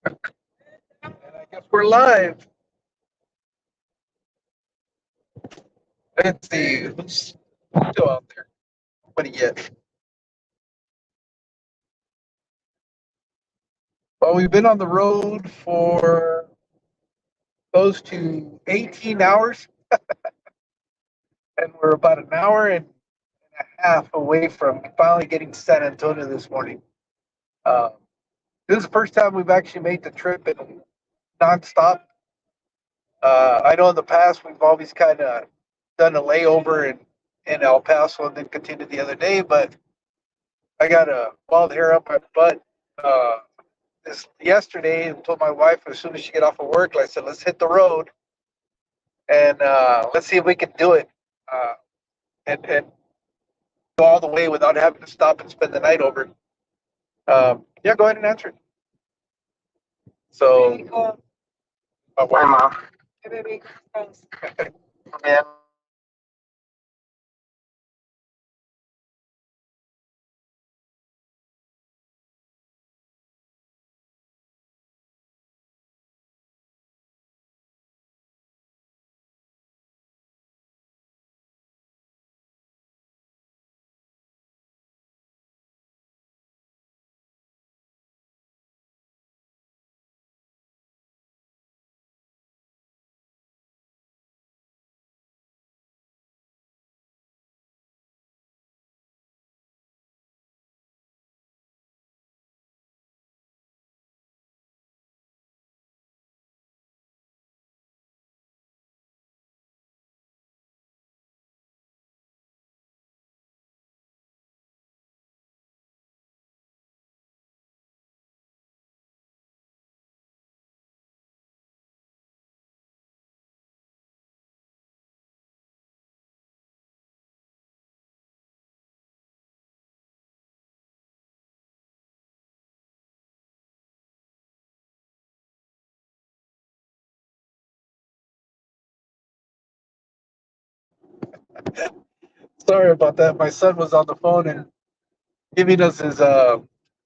And I guess we're live. Let's see who's still out there. Nobody yet. Well, we've been on the road for close to 18 hours, and we're about an hour and a half away from finally getting to San Antonio this morning. Uh, this is the first time we've actually made the trip in nonstop. I know in the past we've always kind of done a layover in El Paso and then continued the other day, but I got a wild hair up my butt uh, this yesterday and told my wife as soon as she get off of work, I said, let's hit the road and let's see if we can do it uh, and go all the way without having to stop and spend the night over. Yeah, go ahead and answer it. So, Hi, Mom. Yeah. sorry about that. My son was on the phone and giving us his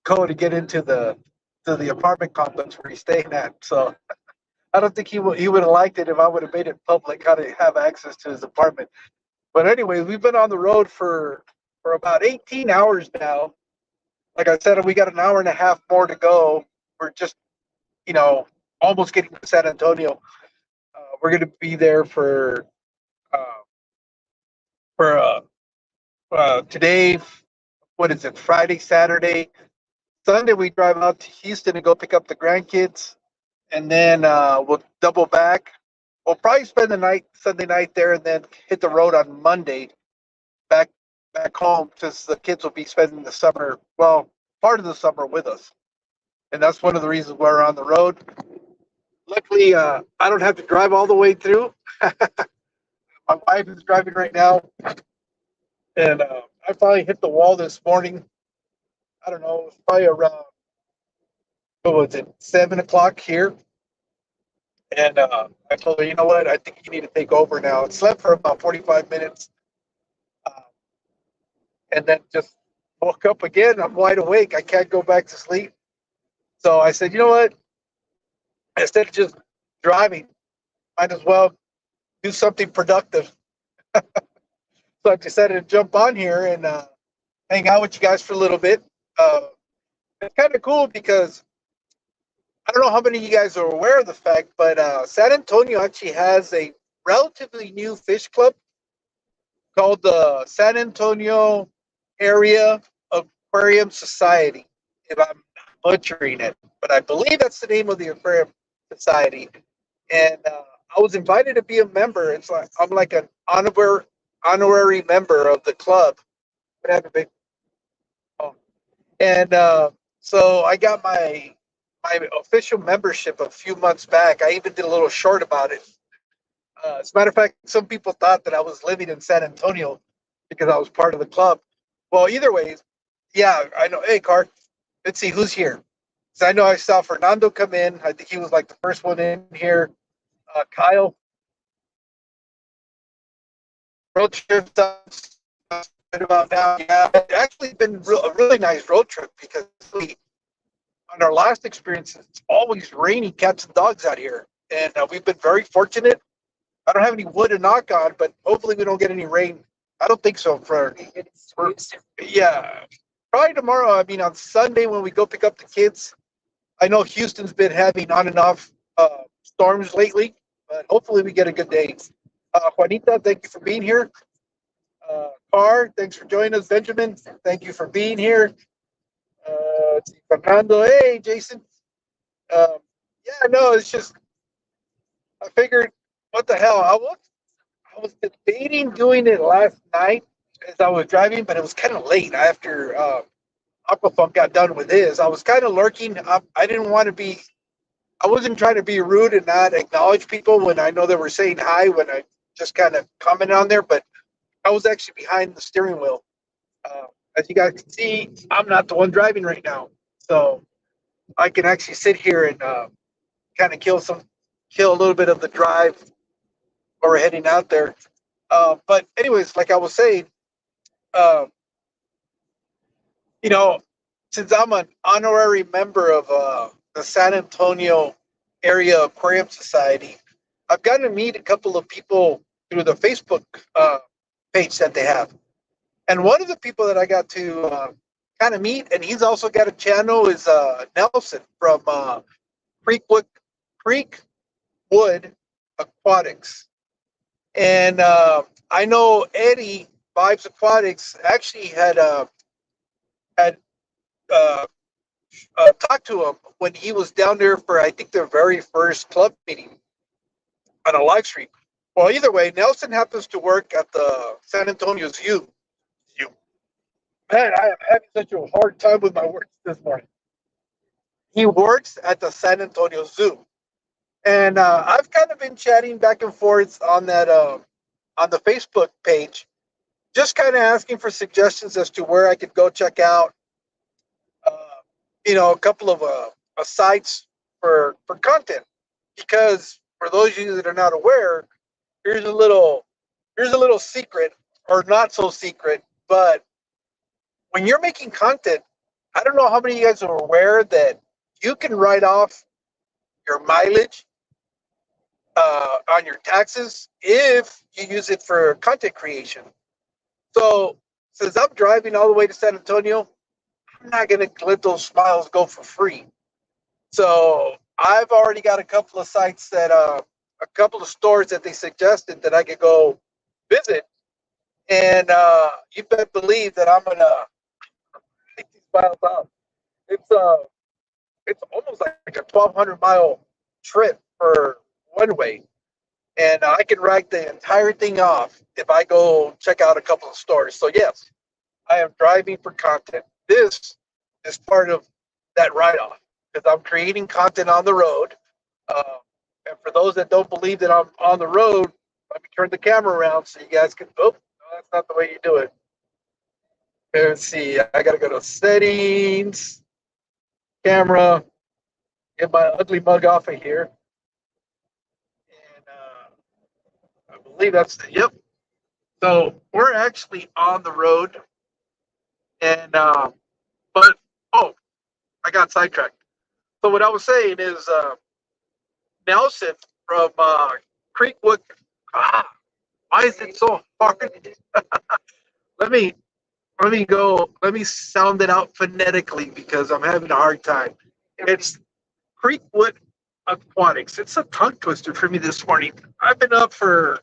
code to get into the apartment complex where he's staying at. So I don't think he would have liked it if I would have made it public how to have access to his apartment. But anyway, we've been on the road for about 18 hours now. Like I said, we got an hour and a half more to go. We're just almost getting to San Antonio. We're going to be there uh, for today. What is it? Friday, Saturday, Sunday. We drive out to Houston and go pick up the grandkids, and then we'll double back. We'll probably spend the night Sunday night there, and then hit the road on Monday back back home because the kids will be spending the summer, well, part of the summer with us, and that's one of the reasons why we're on the road. Luckily, I don't have to drive all the way through. My wife is driving right now, and I finally hit the wall this morning. I don't know, it's probably around, what was it, 7 o'clock here. And I told her, you know what, I think you need to take over now. I slept for about 45 minutes uh, and then just woke up again. I'm wide awake. I can't go back to sleep. So I said, you know what, instead of just driving, might as well do something productive. So I decided to jump on here and hang out with you guys for a little bit. Uh, it's kind of cool because I don't know how many of you guys are aware of the fact, but San Antonio actually has a relatively new fish club called the San Antonio Area Aquarium Society. If I'm not butchering it, but I believe that's the name of the aquarium society. And I was invited to be a member. It's like I'm like an honorary member of the club. What happened, babe? Oh. And so I got my official membership a few months back. I even did a little short about it. As a matter of fact, some people thought that I was living in San Antonio because I was part of the club. Well, either way, yeah, I know. Hey, Car, let's see who's here. So I know I saw Fernando come in. I think he was like the first one in here. Kyle, road trip stuff about now. Yeah, it's actually been a really nice road trip because we, on our last experience, it's always raining cats and dogs out here, and we've been very fortunate. I don't have any wood to knock on, but hopefully we don't get any rain. I don't think so for yeah, probably tomorrow. I mean, on Sunday when we go pick up the kids, I know Houston's been having on and off storms lately, but hopefully we get a good day. Juanita, thank you for being here. Carr, thanks for joining us. Benjamin, thank you for being here. Fernando, hey, Jason. Yeah, no, it's just, I figured, what the hell? I was debating doing it last night as I was driving, but it was kind of late after Aquafunk got done with his. I was kind of lurking. I didn't want to be, I wasn't trying to be rude and not acknowledge people when I know they were saying hi when I just kind of commented on there, but I was actually behind the steering wheel. As you guys can see, I'm not the one driving right now. So I can actually sit here and kind of kill a little bit of the drive or we're heading out there. But anyways, like I was saying, um, you know, since I'm an honorary member of the San Antonio Area Aquarium Society, I've gotten to meet a couple of people through the Facebook page that they have. And one of the people that I got to kind of meet, and he's also got a channel, is Nelson from Creekwood Aquatics. And I know Eddie Vibes Aquatics actually had talked to him when he was down there for, I think, their very first club meeting on a live stream. Well, either way, Nelson happens to work at the San Antonio Zoo. Man, I am having such a hard time with my words this morning. He works at the San Antonio Zoo. And I've kind of been chatting back and forth on that on the Facebook page, just kind of asking for suggestions as to where I could go check out, a couple of sites for content. Because for those of you that are not aware, here's a little secret, or not so secret, but when you're making content, I don't know how many of you guys are aware that you can write off your mileage on your taxes if you use it for content creation. So since I'm driving all the way to San Antonio, I'm not going to let those miles go for free. So I've already got a couple of sites that, a couple of stores that they suggested that I could go visit. And you better believe that I'm going to take these miles out. It's almost like a 1,200-mile trip for one way. And I can write the entire thing off if I go check out a couple of stores. So yes, I am driving for content. This is part of that write-off because I'm creating content on the road. And for those that don't believe that I'm on the road, let me turn the camera around so you guys can. Oh, no, that's not the way you do it. Let's see. I got to go to settings, camera, get my ugly mug off of here. I believe that's yep. So we're actually on the road, and but I got sidetracked. So what I was saying is Nelson from Creekwood. Why is it so hard? let me go. Let me sound it out phonetically because I'm having a hard time. It's Creekwood Aquatics. It's a tongue twister for me this morning. I've been up for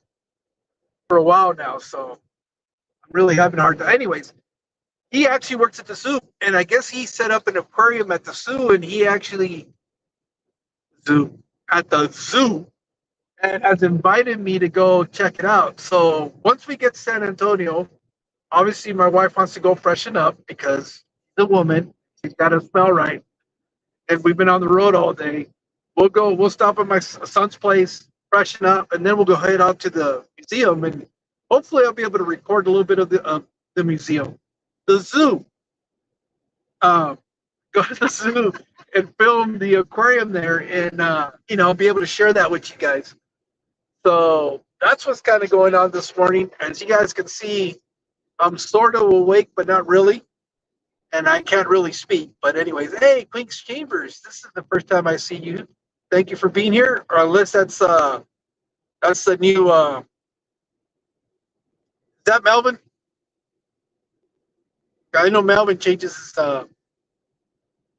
a while now, so I'm really having a hard time. Anyways, he actually works at the zoo, and I guess he set up an aquarium at the zoo, and he actually at the zoo and has invited me to go check it out. So once we get to San Antonio, obviously my wife wants to go freshen up because the woman, she's got to smell right. And we've been on the road all day. We'll stop at my son's place, freshen up, and then we'll go head out to the museum. And hopefully I'll be able to record a little bit of the museum. The zoo. Go to the zoo and film the aquarium there and, be able to share that with you guys. So that's what's kind of going on this morning. As you guys can see, I'm sort of awake, but not really. and I can't really speak. But anyways, hey, Quinks Chambers, this is the first time I see you. Thank you for being here. Or unless that's the new is that Melvin? I know Melvin changes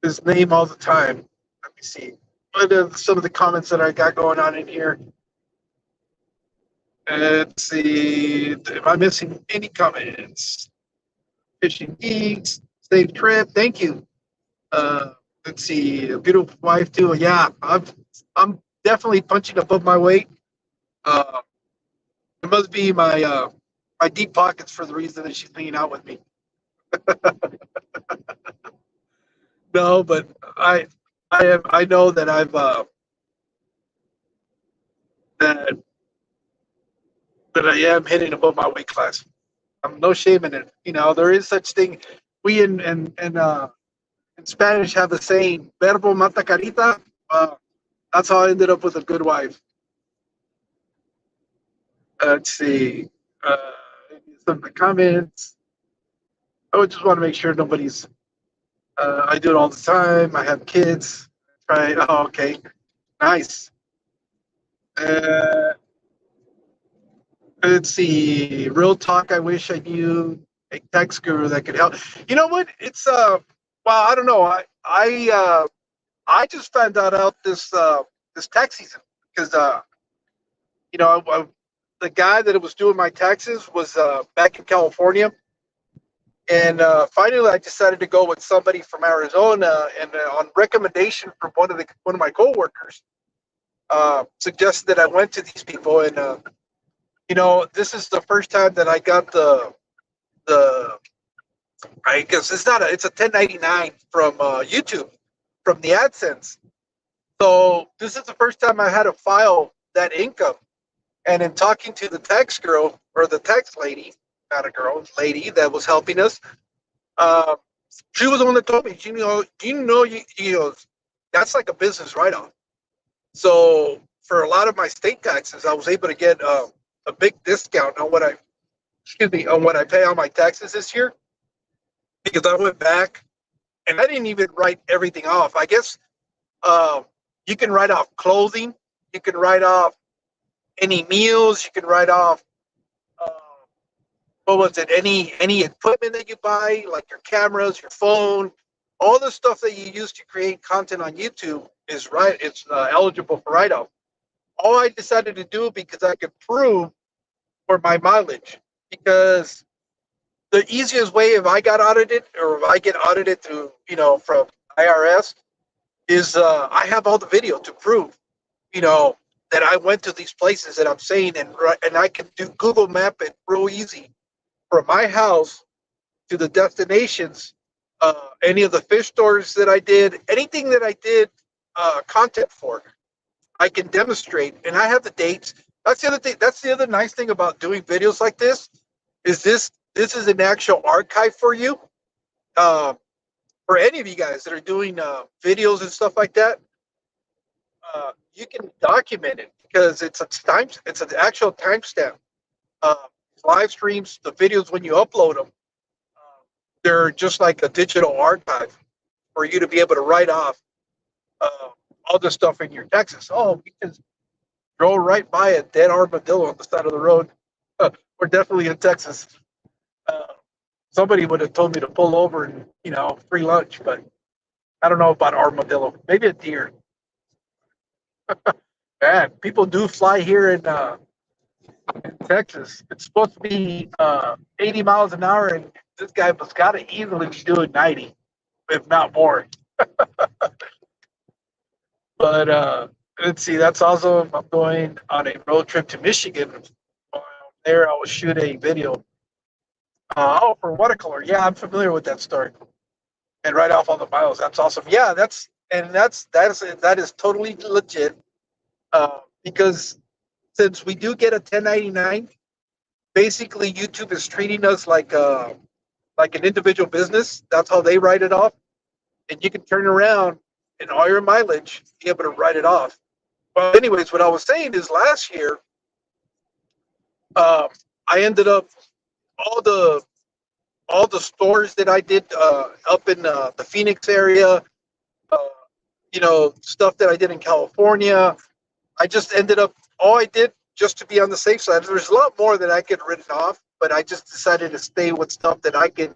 his name all the time. Let me see. What are some of the comments that I got going on in here? Let's see. Am I missing any comments? Fishing Geeks, safe trip. Thank you. Uh, let's see. A beautiful wife too. Yeah, I'm definitely punching above my weight. Uh, it must be my deep pockets for the reason that she's hanging out with me. No, but I know that that that I am hitting above my weight class. I'm no shame in it. You know, there is such thing. We in Spanish have the saying "verbo mata carita." That's how I ended up with a good wife. Let's see. Uh, some of the comments. I would just want to make sure nobody's. I do it all the time. I have kids. Right. Oh, okay. Nice. Uh, let's see. Real talk. I wish I knew a text guru that could help. You know what? It's well, I don't know. I just found out this tax season because you know the guy that was doing my taxes was back in California, and finally I decided to go with somebody from Arizona, and on recommendation from one of my coworkers, suggested that I went to these people, and you know, this is the first time that I got the I guess it's a 1099 from YouTube from the AdSense. So this is the first time I had to file that income. And in talking to the tax girl or the tax lady, not a girl, lady that was helping us, uh, she was the one that told me, you know, that's like a business write-off. So for a lot of my state taxes, I was able to get a big discount on what I pay on my taxes this year because I went back and I didn't even write everything off. I guess you can write off clothing, you can write off any meals, you can write off uh, what was it? Any equipment that you buy, like your cameras, your phone, all the stuff that you use to create content on YouTube is right. It's eligible for write off. All I decided to do because I could prove for my mileage because the easiest way if I got audited or if I get audited through from IRS is I have all the video to prove that I went to these places that I'm saying and I can do Google Map it real easy from my house to the destinations. Any of the fish stores that I did, anything that I did content for, I can demonstrate, and I have the dates. That's the other thing. That's the other nice thing about doing videos like this. Is this is an actual archive for you, for any of you guys that are doing videos and stuff like that. You can document it because it's an actual timestamp. Uh, Live streams, the videos when you upload them, they're just like a digital archive for you to be able to write off uh, all the stuff in your taxes. Oh, we just drove right by a dead armadillo on the side of the road. We're definitely in Texas. Uh, Somebody would have told me to pull over and free lunch, but I don't know about armadillo. Maybe a deer. Man, people do fly here in Texas. It's supposed to be 80 miles an hour, and this guy was got to easily be doing 90, if not more. But let's see, that's awesome. I'm going on a road trip to Michigan. There, I will shoot a video. For watercolor. Yeah, I'm familiar with that story. And right off on the miles. That's awesome. Yeah, that is totally legit. Because since we do get a 1099, basically YouTube is treating us like an individual business. That's how they write it off, and you can turn around and all your mileage be able to write it off. Well, anyways, what I was saying is last year, I ended up all the all the stores that I did up in the Phoenix area, uh, stuff that I did in California. I just ended up, all I did just to be on the safe side. There's a lot more that I could have written off, but I just decided to stay with stuff that I can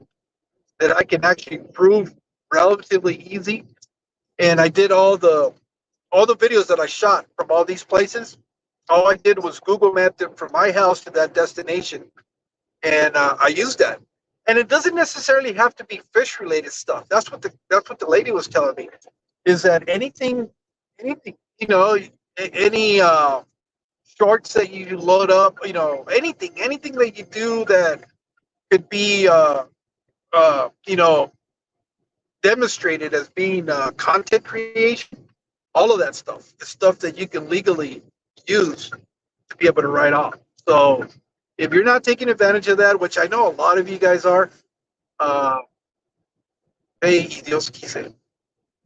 actually prove relatively easy. And I did all the videos that I shot from all these places. All I did was Google Map them from my house to that destination, and I used that. And it doesn't necessarily have to be fish related stuff. That's what the lady was telling me. Is that anything any shorts that you load up, anything that you do that could be you know demonstrated as being content creation. All of that stuff is stuff that you can legally use to be able to write off. So if you're not taking advantage of that, which I know a lot of you guys are, uh, hey, Dios quise.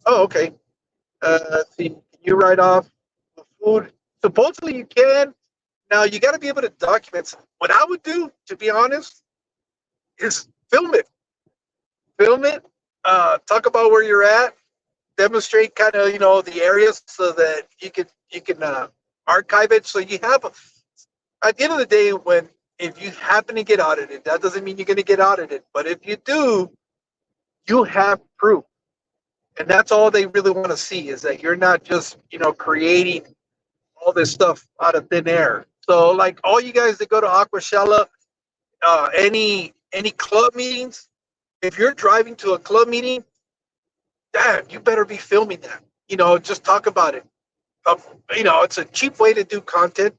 Oh, okay. Let's see. Can you write off the food? Supposedly you can. Now you got to be able to document. What I would do, to be honest, is film it. Film it. Talk about where you're at. Demonstrate kind of the areas so that you can archive it. So you have at the end of the day, when if you happen to get audited, that doesn't mean you're going to get audited. But if you do, you have proof, and that's all they really want to see is that you're not just creating all this stuff out of thin air. So like all you guys that go to Aquashella, any club meetings, if you're driving to a club meeting, damn, you better be filming that. Just talk about it. Um, it's a cheap way to do content,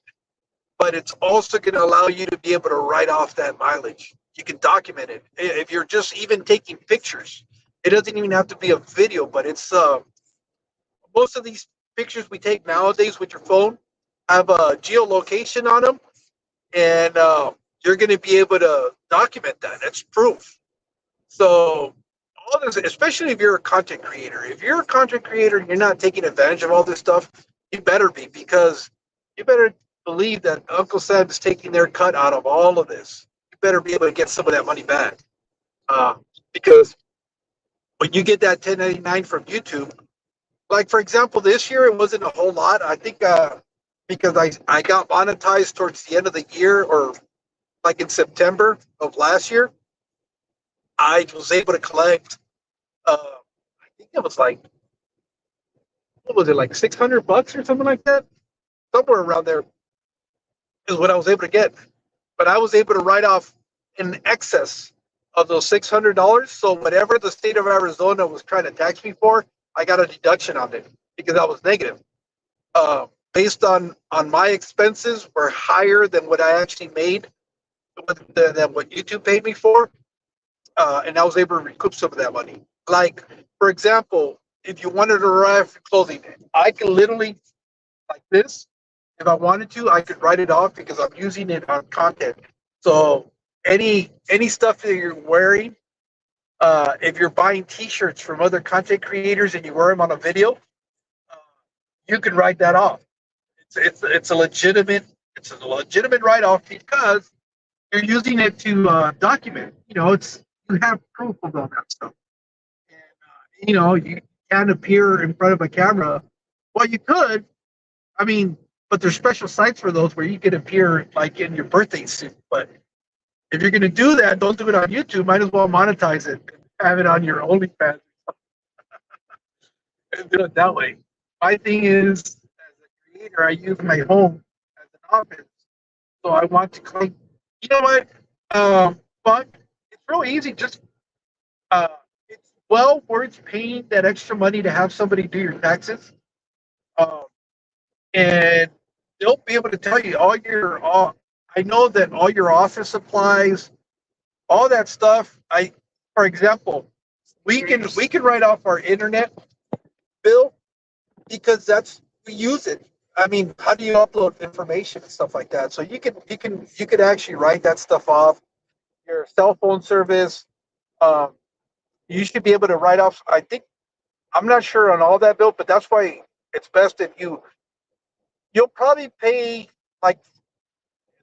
but it's also going to allow you to be able to write off that mileage. You can document it. If you're just even taking pictures, it doesn't even have to be a video, but it's most of these pictures we take nowadays with your phone have a geolocation on them, and you're going to be able to document that. That's proof. So all this, especially if you're a content creator, if you're a content creator and you're not taking advantage of all this stuff, you better be, because you better believe that Uncle Sam is taking their cut out of all of this. You better be able to get some of that money back, because when you get that 1099 from YouTube, like for example, this year it wasn't a whole lot. I think because I got monetized towards the end of the year, or like in September of last year, I was able to collect. I think it was like, what was it, like $600 or something like that? Somewhere around there is what I was able to get. But I was able to write off in excess of those $600. So whatever the state of Arizona was trying to tax me for, I got a deduction on it because I was negative. Based on my expenses were higher than what I actually made, than what YouTube paid me for, and I was able to recoup some of that money. Like for example, if you wanted to write for clothing, I could literally like this. If I wanted to, I could write it off because I'm using it on content. So any stuff that you're wearing, if you're buying T-shirts from other content creators and you wear them on a video, uh, you can write that off. It's a legitimate write off because you're using it to document. You have proof of all that stuff, and you can't appear in front of a camera. Well, you could. I mean, but there's special sites for those where you can appear like in your birthday suit. But if you're going to do that, don't do it on YouTube. Might as well monetize it and have it on your OnlyFans and do it that way. My thing is, as a creator, I use my home as an office, so I want to claim. You know what? But it's real easy. Just uh, it's well worth paying that extra money to have somebody do your taxes. Um, and they'll be able to tell you all. I know that all your office supplies, all that stuff. For example, we can write off our internet bill because we use it. I mean, how do you upload information and stuff like that? So you could actually write that stuff off. Your cell phone service, um, you should be able to write off. I think I'm not sure on all that bill, but that's why it's best if you'll probably pay like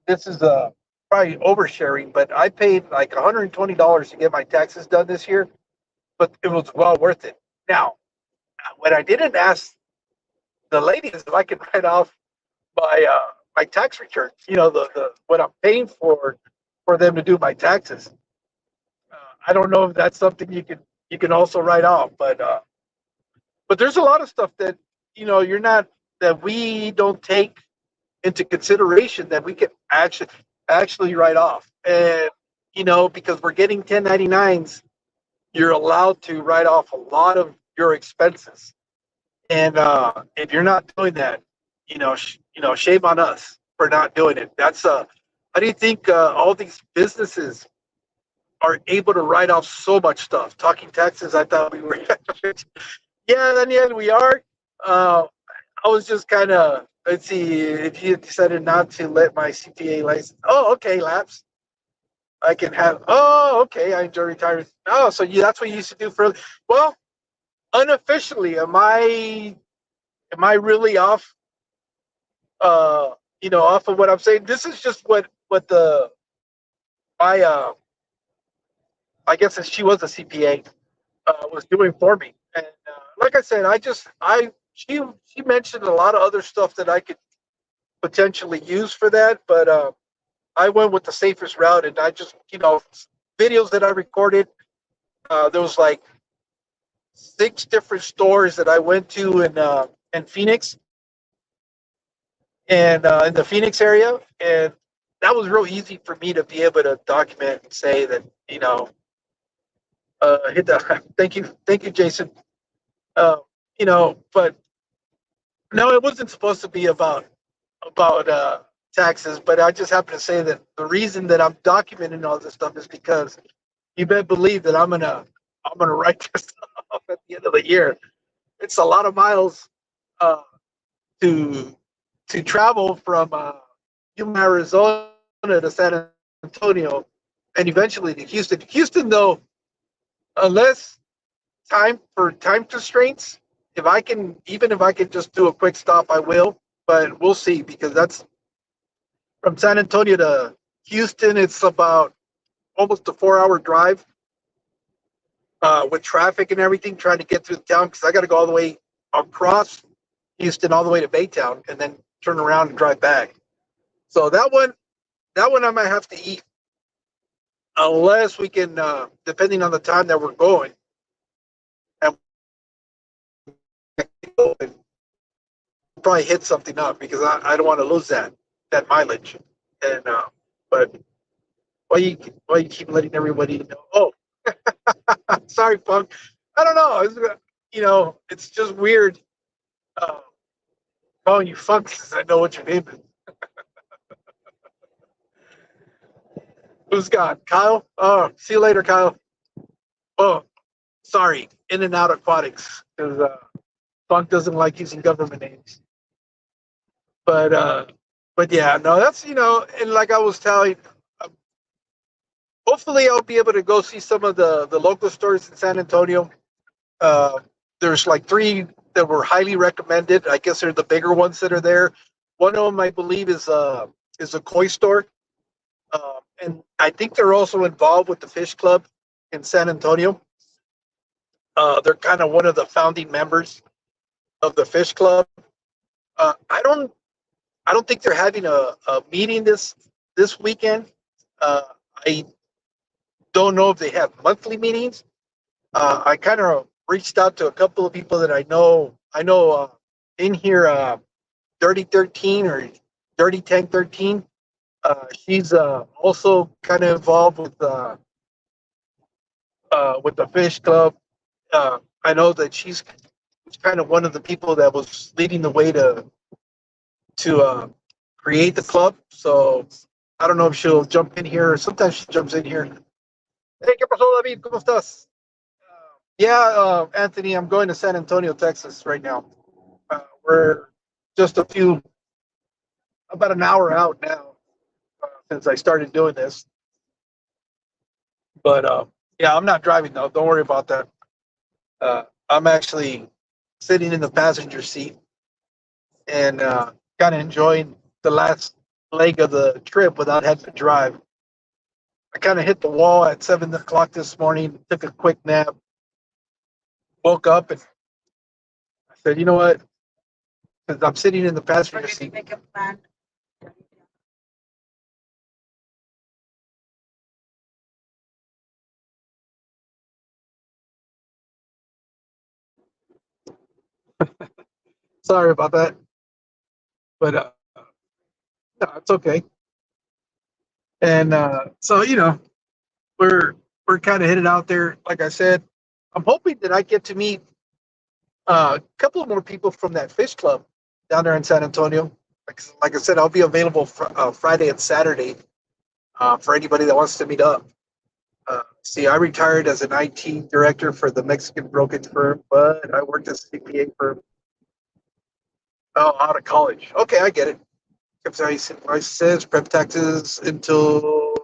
this is a probably oversharing, but I paid like $120 to get my taxes done this year, but it was well worth it. Now, what I didn't ask the lady is if I could write off my tax return. The what I'm paying for them to do my taxes. I don't know if that's something you can also write off, but there's a lot of stuff that you're not that we don't take into consideration that we can actually write off. And because we're getting 1099s, you're allowed to write off a lot of your expenses. And if you're not doing that, shame on us for not doing it. How do you think all these businesses are able to write off so much stuff? Talking taxes, I thought we were. Yeah, then yeah, we are. Uh, I was just kind of, let's see, if you decided not to let my CPA license. Oh, okay, lapse. I can have. Oh, okay. I enjoy retirement. Oh, so that's what you used to do for. Well, unofficially, am I really off? Off of what I'm saying. This is just what the my I guess that she was a CPA was doing for me. And like I said, she mentioned a lot of other stuff that I could potentially use for that, but I went with the safest route, and I just videos that I recorded. There was like 6 different stores that I went to in Phoenix and in the Phoenix area, and that was real easy for me to be able to document and say that hit that. Thank you, Jason. Uh, but no, it wasn't supposed to be about taxes, but I just happen to say that the reason that I'm documenting all this stuff is because you better believe that I'm gonna write this off at the end of the year. It's a lot of miles uh, to to travel from Yuma, Arizona to San Antonio, and eventually to Houston. Houston, though, unless time constraints, even if I can just do a quick stop, I will. But we'll see because that's from San Antonio to Houston. It's about almost a 4-hour drive with traffic and everything, trying to get through the town because I got to go all the way across Houston, all the way to Baytown, and then turn around and drive back. So that one I might have to eat unless we can, depending on the time that we're going, and probably hit something up because I don't want to lose that mileage. And but why you keep letting everybody know? Oh, sorry, Punk. I don't know. It's just weird calling you Funk since I know what your name is. Who's gone? Kyle? Oh, see you later, Kyle. Oh, sorry. In and Out Aquatics because Funk doesn't like using government names. But yeah, no, that's and like I was telling, hopefully I'll be able to go see some of the local stores in San Antonio. Uh, there's like 3 that were highly recommended. I guess they're the bigger ones that are there. One of them, I believe, is a koi store, and I think they're also involved with the Fish Club in San Antonio. They're kind of one of the founding members of the Fish Club. I don't think they're having a meeting this weekend. I don't know if they have monthly meetings. I kind of reached out to a couple of people that I know. I know in here, Dirty 13 or Dirty Tank 13. She's also kind of involved with the Fish Club. I know that she's kind of one of the people that was leading the way to create the club. So I don't know if she'll jump in here. Sometimes she jumps in here. Hey, ¿qué pasó, David? ¿Cómo estás? Yeah, Anthony, I'm going to San Antonio, Texas right now. We're just about an hour out now since I started doing this. But yeah, I'm not driving though. Don't worry about that. I'm actually sitting in the passenger seat and kind of enjoying the last leg of the trip without having to drive. I kind of hit the wall at 7 o'clock this morning, took a quick nap, woke up, and I said, you know what? Because I'm sitting in the passenger seat. Make a plan. Sorry about that, but no, it's okay. And so we're kind of headed out there. Like I said, I'm hoping that I get to meet a couple of more people from that fish club down there in San Antonio. Like I said, I'll be available Friday and Saturday for anybody that wants to meet up. See, I retired as an IT director for the Mexican brokerage firm, but I worked as a CPA firm out of college. Okay, I get it. I says prep taxes until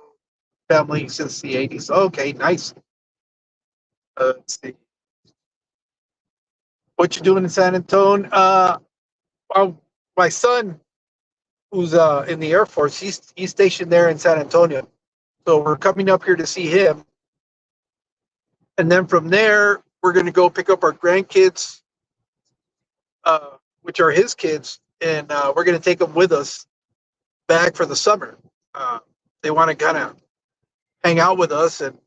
family since the 80s. Okay, nice. Let's see. What you doing in San Antonio? My son, who's in the Air Force, he's stationed there in San Antonio. So we're coming up here to see him. And then from there, we're going to go pick up our grandkids, which are his kids, and we're going to take them with us back for the summer. They want to kind of hang out with us. And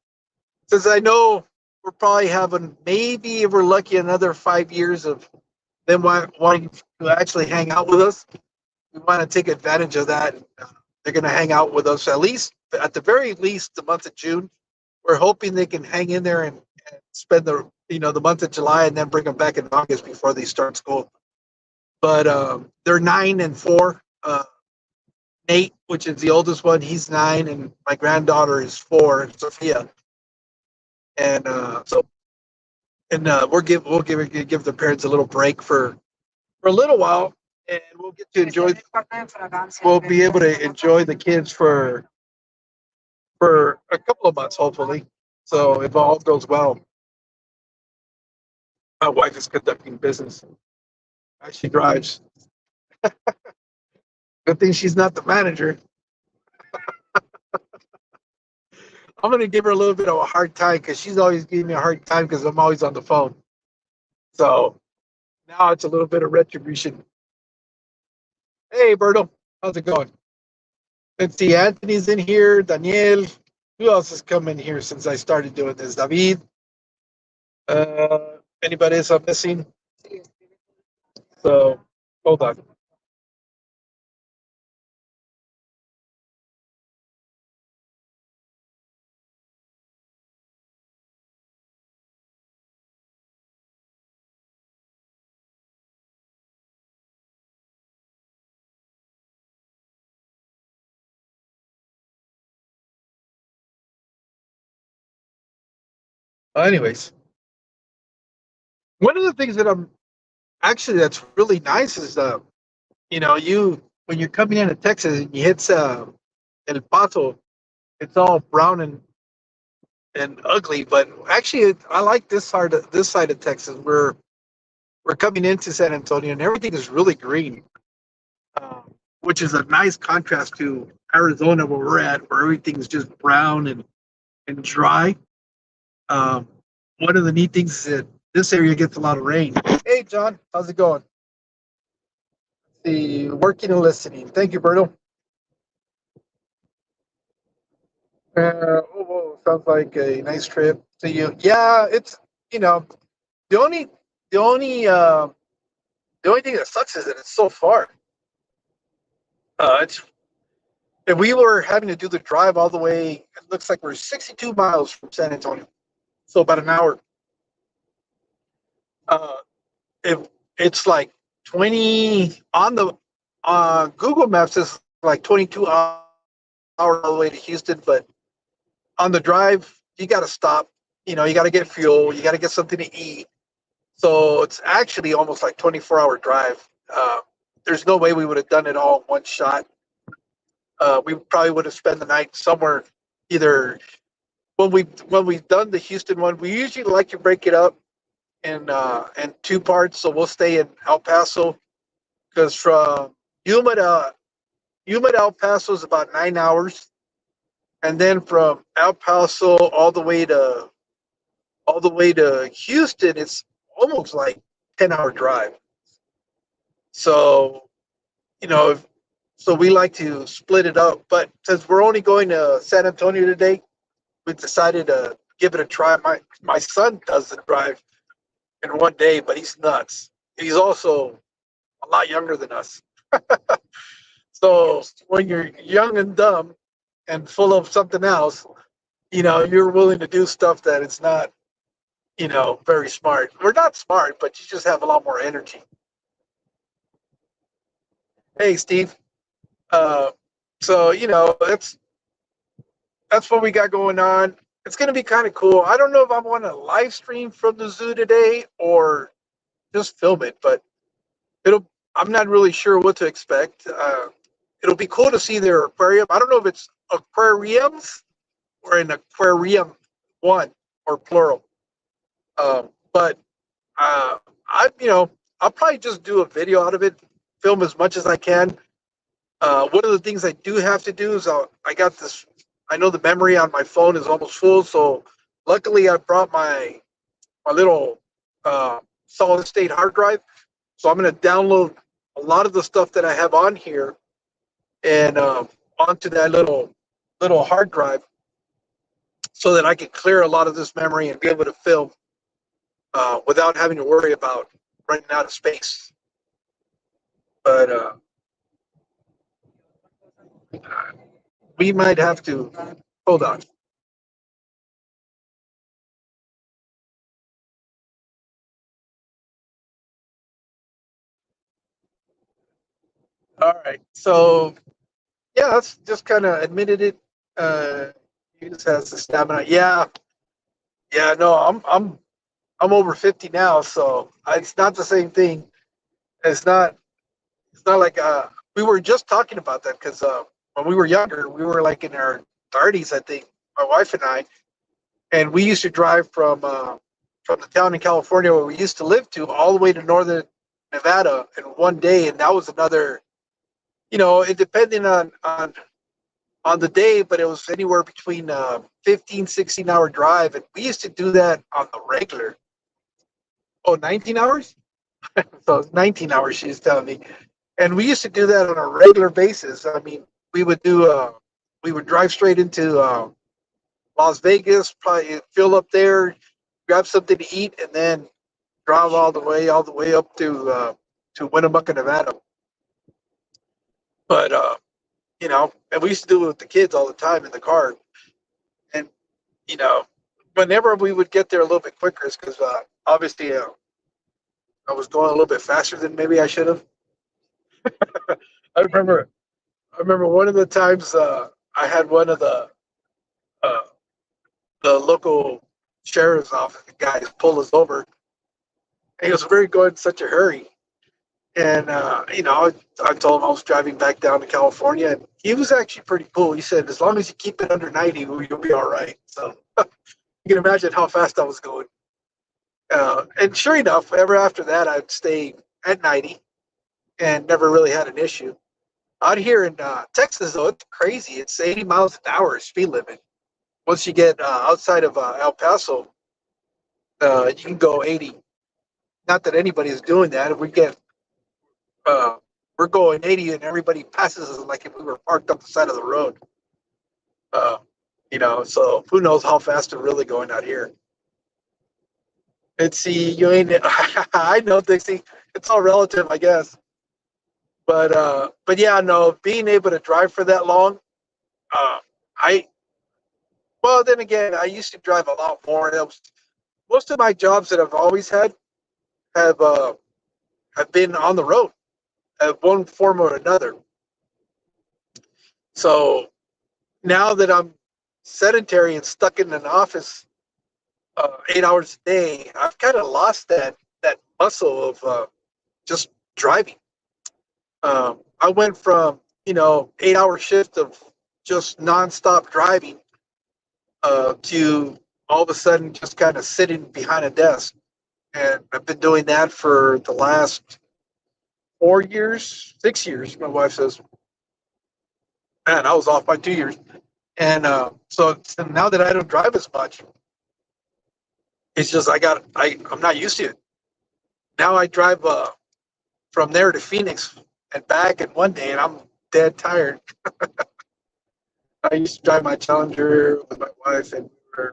since I know we're probably having, maybe if we're lucky, another 5 years of them wanting to actually hang out with us, we want to take advantage of that. They're going to hang out with us at the very least, the month of June. We're hoping they can hang in there and spend the month of July and then bring them back in August before they start school. But they're 9 and 4. Nate, which is the oldest one, he's 9, and my granddaughter is 4, Sophia. And we'll give the parents a little break for a little while, and we'll get to enjoy. We'll be able to enjoy the kids for a couple of months, hopefully. So if all goes well, my wife is conducting business. She drives. Good thing she's not the manager. I'm going to give her a little bit of a hard time because she's always giving me a hard time because I'm always on the phone. So now it's a little bit of retribution. Hey, Berto, how's it going? Let's see, Anthony's in here, Daniel. Who else has come in here since I started doing this? David. Anybody else I'm missing? So, hold on. Anyways, one of the things that's really nice is when you're coming into Texas and you hit El Paso, it's all brown and ugly. But actually, I like this side of Texas. We're coming into San Antonio and everything is really green, which is a nice contrast to Arizona where we're at, where everything's just brown and dry. One of the neat things is that this area gets a lot of rain. Hey, John, how's it going? The working and listening. Thank you, Berto. Sounds like a nice trip to you. Yeah, it's the only the only the only thing that sucks is that it's so far. It's and we were having to do the drive all the way. It looks like we're 62 miles from San Antonio, so about an hour. Uh, it's like 20 on the Google Maps. Is like 22 hours all the way to Houston, but on the drive you got to stop. You got to get fuel. You got to get something to eat. So it's actually almost like 24-hour drive. There's no way we would have done it all in one shot. We probably would have spent the night somewhere. Either when we've done the Houston one, we usually like to break it up in 2 parts. So we'll stay in El Paso because from Yuma Yuma to El Paso is about 9 hours, and then from El Paso all the way to Houston, it's almost like 10-hour drive. So, you know, so we like to split it up. But since we're only going to San Antonio today, we decided to give it a try. My son does the drive in one day, but he's nuts. He's also a lot younger than us. So when you're young and dumb and full of something else, you're willing to do stuff that it's not, very smart. We're not smart, but you just have a lot more energy. Hey, Steve. Uh, so that's what we got going on. It's going to be kind of cool. I don't know if I want to live stream from the zoo today or just film it, but I'm not really sure what to expect. It'll be cool to see their aquarium. I don't know if it's aquariums or an aquarium one or plural. But I'll probably just do a video out of it, film as much as I can. One of the things I do have to do is I got this. I know the memory on my phone is almost full, so luckily I brought my little solid state hard drive. So I'm going to download a lot of the stuff that I have on here and onto that little hard drive, so that I can clear a lot of this memory and be able to film without having to worry about running out of space. But we might have to hold on. All right. So yeah, that's just kind of admitted it. He just has the stamina. Yeah. Yeah. No, I'm over 50 now, so it's not the same thing. It's not. It's not like we were just talking about that because when we were younger, we were like in our 30s, I think, my wife and I, and we used to drive from the town in California where we used to live to all the way to northern Nevada in one day, and that was another. It depended on the day, but it was anywhere between 15, 16-hour drive, and we used to do that on the regular. Oh, 19 hours? So it's 19 hours, she's telling me. And we used to do that on a regular basis. I mean, we would we would drive straight into Las Vegas, probably fill up there, grab something to eat, and then drive all the way up to Winnemucca, Nevada. But and we used to do it with the kids all the time in the car. And whenever we would get there a little bit quicker, it's because obviously I was going a little bit faster than maybe I should have. I remember one of the times I had one of uh, the local sheriff's office guys pull us over. And he was very going in such a hurry. And, I told him I was driving back down to California. And he was actually pretty cool. He said, as long as you keep it under 90, you'll be all right. So you can imagine how fast I was going. And sure enough, ever after that, I'd stay at 90 and never really had an issue. Out here in Texas, though, it's crazy. It's 80 miles an hour speed limit. Once you get outside of El Paso, you can go 80. Not that anybody is doing that. If we're going 80 and everybody passes us like if we were parked up the side of the road. So who knows how fast they're really going out here. Let's see, you ain't. I know, Dixie. It's all relative, I guess. But yeah, no, being able to drive for that long, I well, then again, I used to drive a lot more. And most of my jobs that I've always had have been on the road, of one form or another. So now that I'm sedentary and stuck in an office 8 hours a day, I've kind of lost that muscle of just driving. I went from 8-hour shift of just nonstop driving to all of a sudden just kind of sitting behind a desk, and I've been doing that for the last 4 years, 6 years. My wife says, Man, I was off by 2 years. And so now that I don't drive as much, it's just I'm not used to it. Now I drive from there to Phoenix and back in one day, and I'm dead tired. I used to drive my Challenger with my wife, and we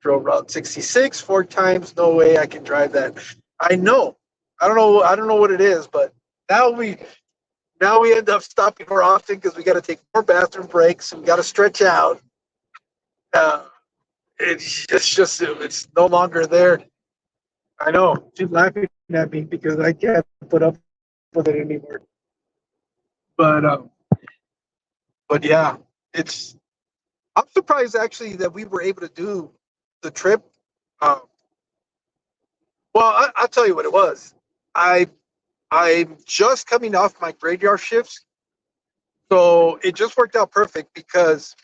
drove Route 66 4 times. No way I can drive that. I know. I don't know. I don't know what it is, but now we end up stopping more often because we got to take more bathroom breaks and we got to stretch out. Uh, it's no longer there. I know. She's laughing at me because I can't put up with it anymore. But but yeah, it's. I'm surprised actually that we were able to do the trip. Um, I'll tell you what it was. I I'm just coming off my graveyard shifts, so it just worked out perfect because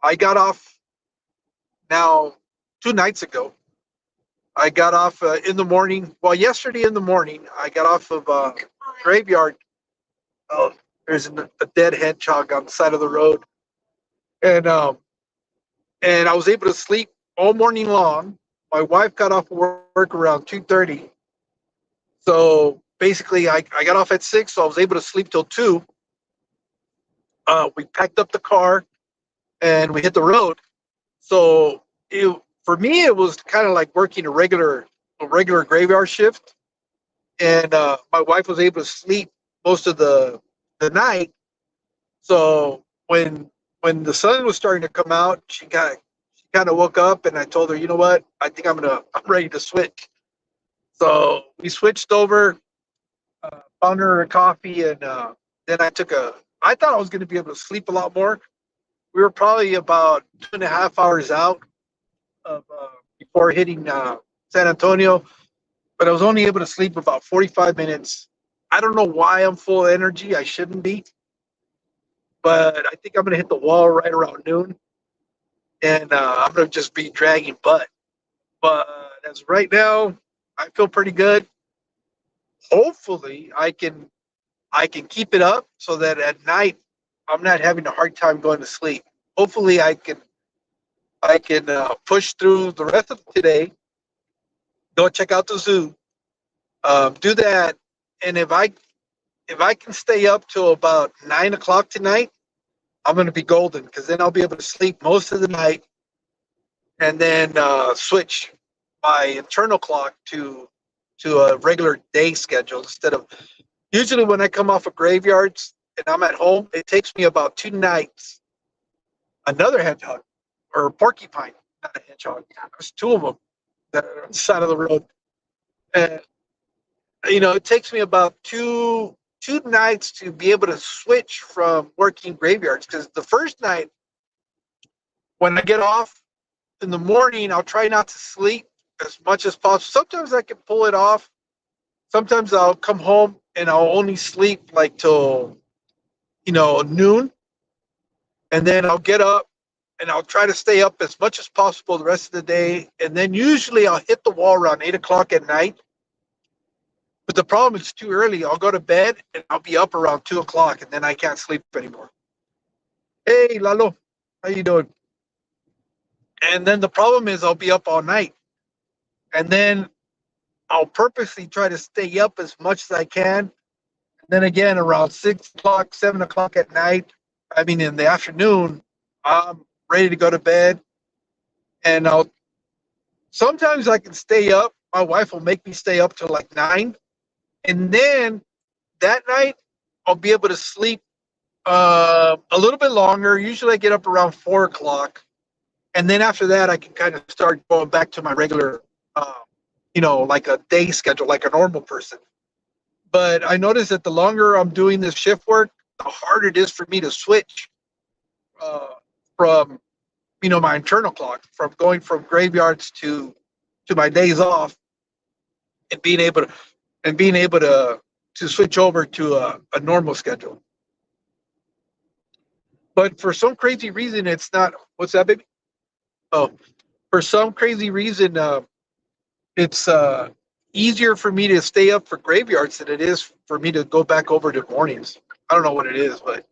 I got off now 2 nights ago. I got off in the morning. Well, yesterday in the morning, I got off of graveyard. Oh, there's a dead hedgehog on the side of the road, and and I was able to sleep all morning long. My wife got off work around 2:30, so basically I got off at 6, so I was able to sleep till 2. We packed up the car and we hit the road. So for me, it was kind of like working a regular graveyard shift, and my wife was able to sleep most of the night. So when the sun was starting to come out, she kind of woke up, and I told her, you know what, I think I'm ready to switch. So we switched over, found her a coffee, and then I thought I was going to be able to sleep a lot more. We were probably about 2.5 hours out of before hitting San Antonio, but I was only able to sleep about 45 minutes. I don't know why I'm full of energy. I shouldn't be, but I think I'm going to hit the wall right around noon, and I'm going to just be dragging butt. But as of right now, I feel pretty good. Hopefully, I can keep it up so that at night I'm not having a hard time going to sleep. Hopefully, I can push through the rest of today. Go check out the zoo. Do that, and if I can stay up till about 9 o'clock tonight, I'm going to be golden because then I'll be able to sleep most of the night, and then switch my internal clock to a regular day schedule instead of usually when I come off of graveyards and I'm at home, it takes me about 2 nights. Another hedgehog or a porcupine, not a hedgehog. There's two of them that are on the side of the road. And it takes me about two nights to be able to switch from working graveyards because the first night when I get off in the morning, I'll try not to sleep as much as possible. Sometimes I can pull it off. Sometimes I'll come home and I'll only sleep like till noon, and then I'll get up and I'll try to stay up as much as possible the rest of the day, and then usually I'll hit the wall around 8 o'clock at night. But the problem is too early. I'll go to bed and I'll be up around 2 o'clock, and then I can't sleep anymore. Hey, Lalo, how you doing? And then the problem is I'll be up all night, and then I'll purposely try to stay up as much as I can. And then again, around 6 o'clock, 7 o'clock at night, I mean in the afternoon, I'm ready to go to bed. And sometimes I can stay up. My wife will make me stay up till like 9, and then that night I'll be able to sleep a little bit longer. Usually I get up around 4 o'clock, and then after that I can kind of start going back to my regular, like a day schedule, like a normal person. But I notice that the longer I'm doing this shift work, the harder it is for me to switch uh, from my internal clock, from going from graveyards to my days off, and being able to switch over to a normal schedule. But for some crazy reason, it's not. What's that, baby? Oh, for some crazy reason, it's easier for me to stay up for graveyards than it is for me to go back over to mornings. I don't know what it is, but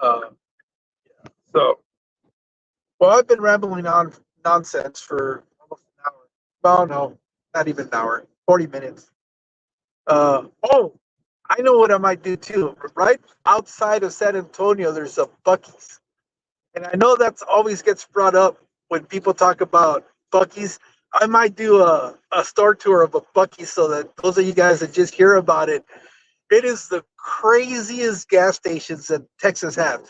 Uh, so, well, I've been rambling on nonsense for almost an hour. Well, no, not even an hour. 40 minutes. Oh, I know what I might do too. Right outside of San Antonio, there's a Buc-ee's, and I know that's always gets brought up when people talk about Buc-ee's. I might do a store tour of a Buc-ee's so that those of you guys that just hear about it, it is the craziest gas stations that Texas has.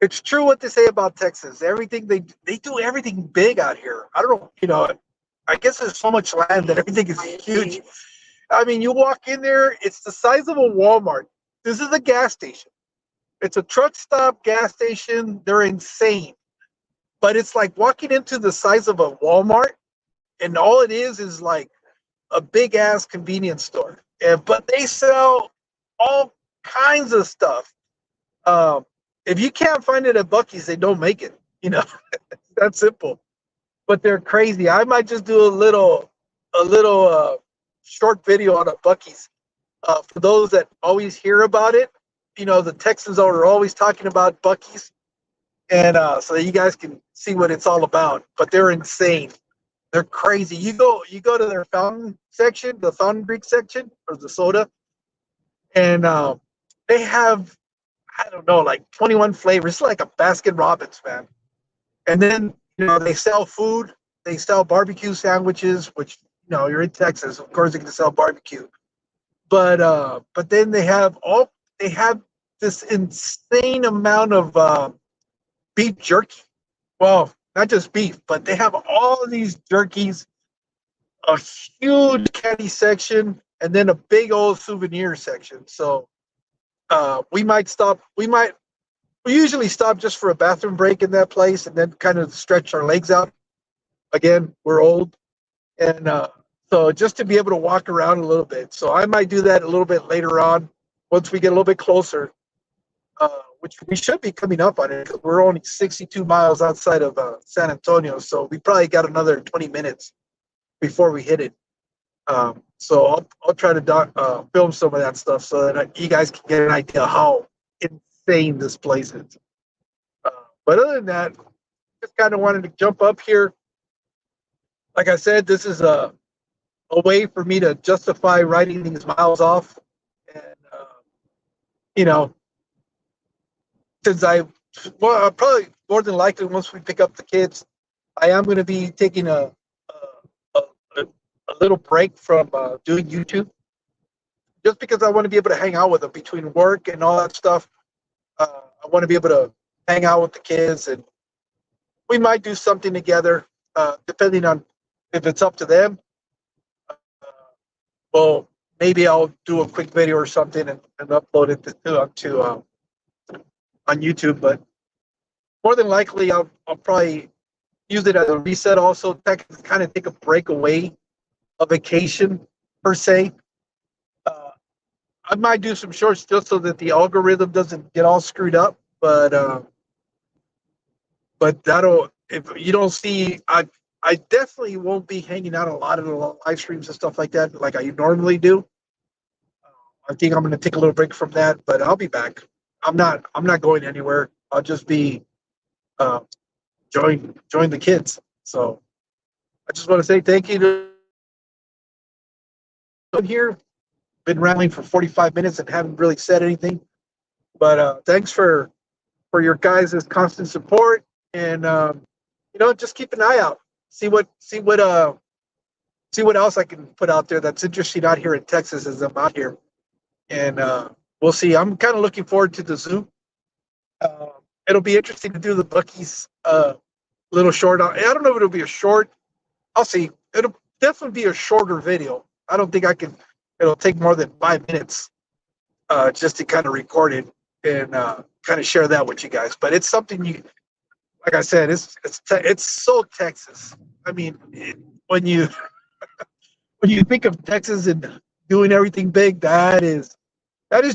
It's true what they say about Texas. Everything they do everything big out here. I don't know, I guess there's so much land that everything is huge. I mean, you walk in there, it's the size of a Walmart. This is a gas station. It's a truck stop gas station. They're insane. But it's like walking into the size of a Walmart, and all it is like a big ass convenience store. But they sell all kinds of stuff. Um, if you can't find it at Buc-ee's, they don't make it. That's simple. But they're crazy. I might just do a little short video on a Buc-ee's. For those that always hear about it, the Texans are always talking about Buc-ee's, and so that you guys can see what it's all about. But they're insane. They're crazy. You go to their fountain section, the fountain drink section, or the soda, and they have, I don't know, like 21 flavors. It's like a Baskin Robbins, man. And then they sell food. They sell barbecue sandwiches, which you're in Texas, of course they can sell barbecue. But then they have this insane amount of beef jerky. Well, not just beef, but they have all of these jerkies, a huge candy section, and then a big old souvenir section. So we usually stop just for a bathroom break in that place and then kind of stretch our legs out. Again, we're old. And so just to be able to walk around a little bit. So I might do that a little bit later on once we get a little bit closer, which we should be coming up on it because we're only 62 miles outside of San Antonio. So we probably got another 20 minutes before we hit it. So I'll try to film some of that stuff so that you guys can get an idea how insane this place is. But other than that, just kind of wanted to jump up here. Like I said, this is a way for me to justify writing these miles off. And, since probably more than likely, once we pick up the kids, I am going to be taking a little break from doing YouTube, just because I want to be able to hang out with them between work and all that stuff. I want to be able to hang out with the kids, and we might do something together, depending on if it's up to them. Well, maybe I'll do a quick video or something and upload it on YouTube. But more than likely, I'll probably use it as a reset. Also, kind of take a break away, a vacation per se. I might do some shorts just so that the algorithm doesn't get all screwed up. But that'll, if you don't see, I definitely won't be hanging out a lot of the live streams and stuff like that, like I normally do. I think I'm going to take a little break from that, but I'll be back. I'm not going anywhere. I'll just be join the kids. So I just want to say thank you to here. Been rambling for 45 minutes and haven't really said anything, but thanks for your guys' constant support, and just keep an eye out. See what else I can put out there that's interesting out here in Texas as I'm out here, and we'll see. I'm kind of looking forward to the zoo. It'll be interesting to do the Buc-ee's little short. I don't know if it'll be a short. I'll see. It'll definitely be a shorter video. I don't think it'll take more than 5 minutes just to kind of record it and kind of share that with you guys. But it's something like I said, it's so Texas. I mean, when you think of Texas and doing everything big, that is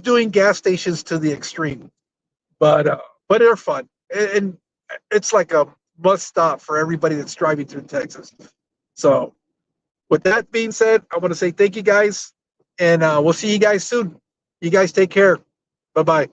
doing gas stations to the extreme. But they're fun, and it's like a must stop for everybody that's driving through Texas. So, with that being said, I want to say thank you guys, and we'll see you guys soon. You guys take care. Bye bye.